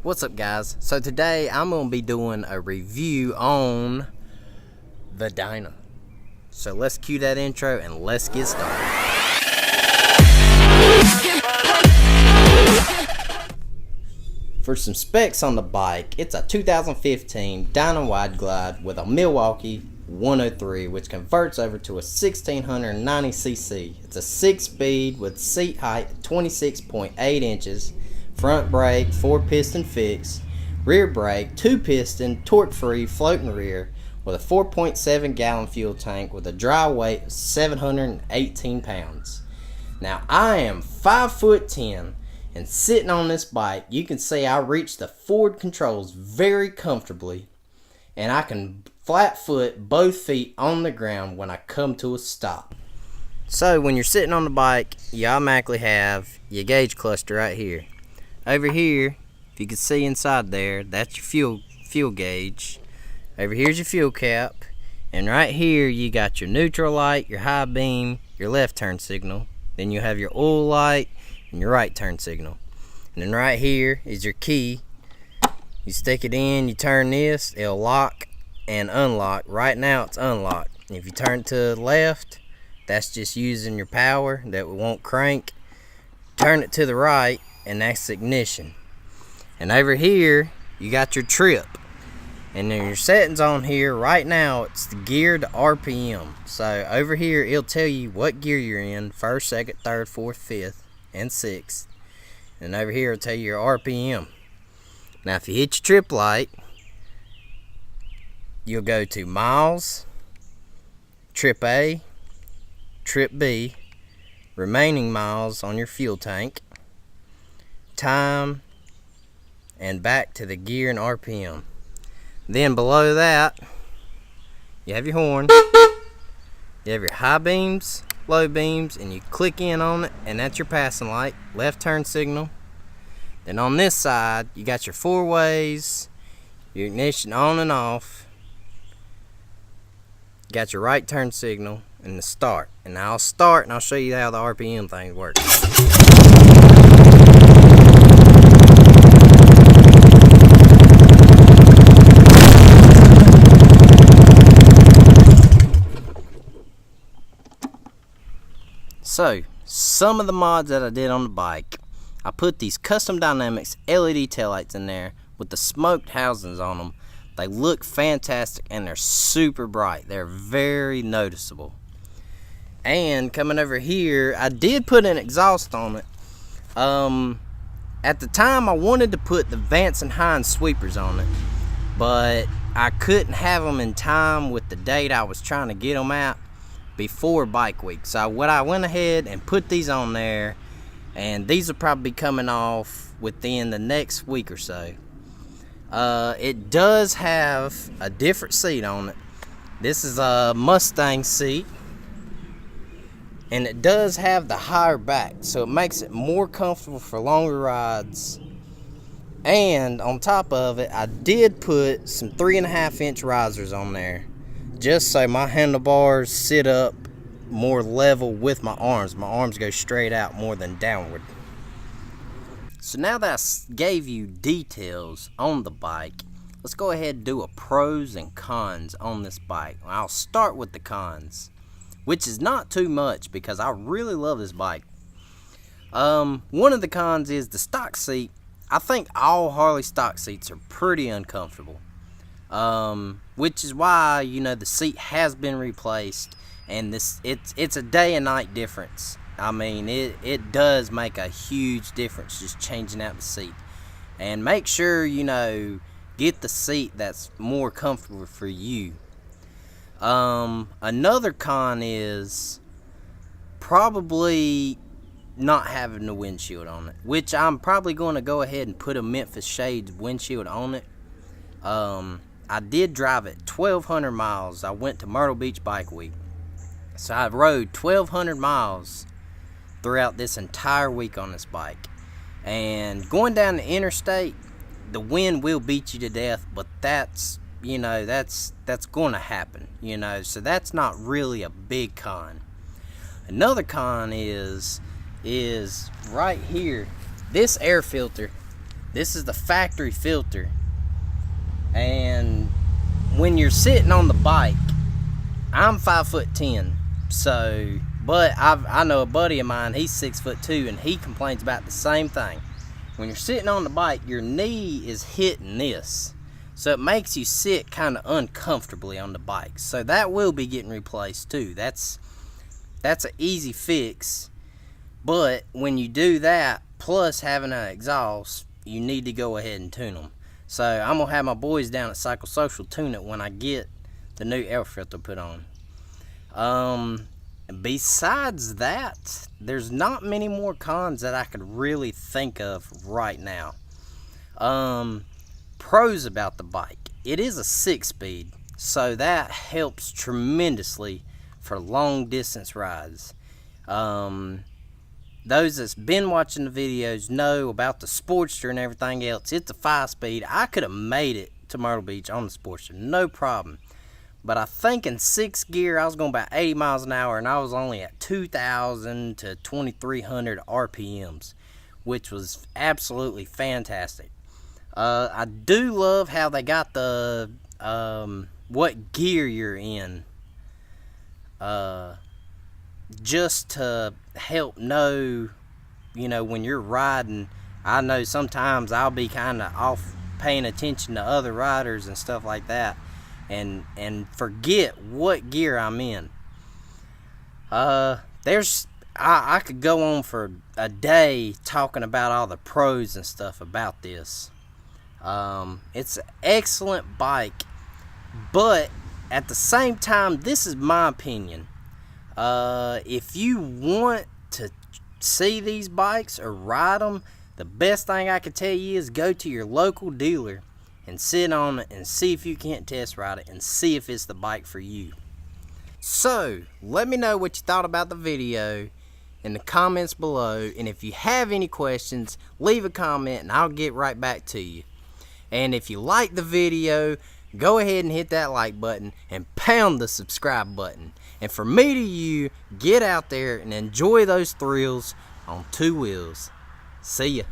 What's up, guys? So today I'm going to be doing a review on the Dyna. So let's cue that intro and let's get started. For some specs on the bike, it's a 2015 Dyna Wide Glide with a Milwaukee 103, which converts over to a 1690cc. It's a 6-speed with seat height of 26.8 inches. Front brake, 4-piston fix, rear brake, 2-piston, torque-free, floating rear, with a 4.7 gallon fuel tank with a dry weight of 718 pounds. Now, I am 5'10", and sitting on this bike, you can see I reach the forward controls very comfortably, and I can flat foot both feet on the ground when I come to a stop. So, when you're sitting on the bike, you automatically have your gauge cluster right here. Over here, if you can see inside there, that's your fuel gauge. Over here's your fuel cap. And right here, you got your neutral light, your high beam, your left turn signal. Then you have your oil light and your right turn signal. And then right here is your key. You stick it in, you turn this, it'll lock and unlock. Right now, it's unlocked. If you turn to the left, that's just using your power that won't crank. Turn it to the right, and that's ignition. And over here you got your trip, and then your settings on here. Right now it's the gear to RPM. So over here it'll tell you what gear you're in: first, second, third, fourth, fifth, and sixth. And over here it'll tell you your RPM. Now if you hit your trip light, you'll go to miles, trip A, trip B, remaining miles on your fuel tank, time, and back to the gear and RPM. Then below that, you have your horn, you have your high beams, low beams, and you click in on it, and that's your passing light, left turn signal. Then on this side, you got your 4 ways, your ignition on and off, you got your right turn signal, and the start. And I'll start and I'll show you how the RPM thing works. So, some of the mods that I did on the bike, I put these custom dynamics LED taillights in there with the smoked housings on them. They look fantastic and they're super bright. They're very noticeable. And coming over here, I did put an exhaust on it. At the time, I wanted to put the Vance and Hines sweepers on it, but I couldn't have them in time with the date I was trying to get them at before bike week. So what I went ahead and put these on there, and these will probably be coming off within the next week or so. It does have a different seat on it. This is a Mustang seat, and it does have the higher back, so it makes it more comfortable for longer rides. And on top of it, I did put some 3.5-inch risers on there, just so my handlebars sit up more level with my arms. My arms go straight out more than downward. So now that I gave you details on the bike, let's go ahead and do a pros and cons on this bike. I'll start with the cons, which is not too much because I really love this bike. One of the cons is the stock seat. I think all Harley stock seats are pretty uncomfortable. Which is why, the seat has been replaced, and it's a day and night difference. I mean, it does make a huge difference just changing out the seat. And make sure, get the seat that's more comfortable for you. Another con is probably not having the windshield on it, which I'm probably going to go ahead and put a Memphis Shades windshield on it. I did drive it 1,200 miles. I went to Myrtle Beach Bike Week. So I rode 1,200 miles throughout this entire week on this bike. And going down the interstate, the wind will beat you to death, but that's going to happen, so that's not really a big con. Another con is right here. This air filter This is the factory filter. And when you're sitting on the bike, I'm 5'10", so, but I know a buddy of mine, he's 6'2", and he complains about the same thing. When you're sitting on the bike, your knee is hitting this, so it makes you sit kind of uncomfortably on the bike. So that will be getting replaced too. That's an easy fix. But when you do that, plus having an exhaust, you need to go ahead and tune them. So I'm gonna have my boys down at Cycle Social tune it when I get the new air filter put on. Besides that, there's not many more cons that I could really think of right now. Pros about the bike: it is a 6-speed, so that helps tremendously for long distance rides. Those that's been watching the videos know about the Sportster and everything else. It's a 5-speed. I could have made it to Myrtle Beach on the Sportster, no problem. But I think in 6th gear, I was going about 80 miles an hour, and I was only at 2,000 to 2,300 RPMs, which was absolutely fantastic. I do love how they got the what gear you're in, just to help know, when you're riding. I know sometimes I'll be kind of off paying attention to other riders and stuff like that, and forget what gear I'm in. I could go on for a day talking about all the pros and stuff about this. It's an excellent bike, but at the same time, this is my opinion. If you want to see these bikes or ride them, the best thing I can tell you is go to your local dealer and sit on it and see if you can't test ride it and see if it's the bike for you. So, let me know what you thought about the video in the comments below, and if you have any questions, leave a comment and I'll get right back to you. And if you like the video, go ahead and hit that like button and pound the subscribe button. And for me to you, get out there and enjoy those thrills on 2 wheels. See ya.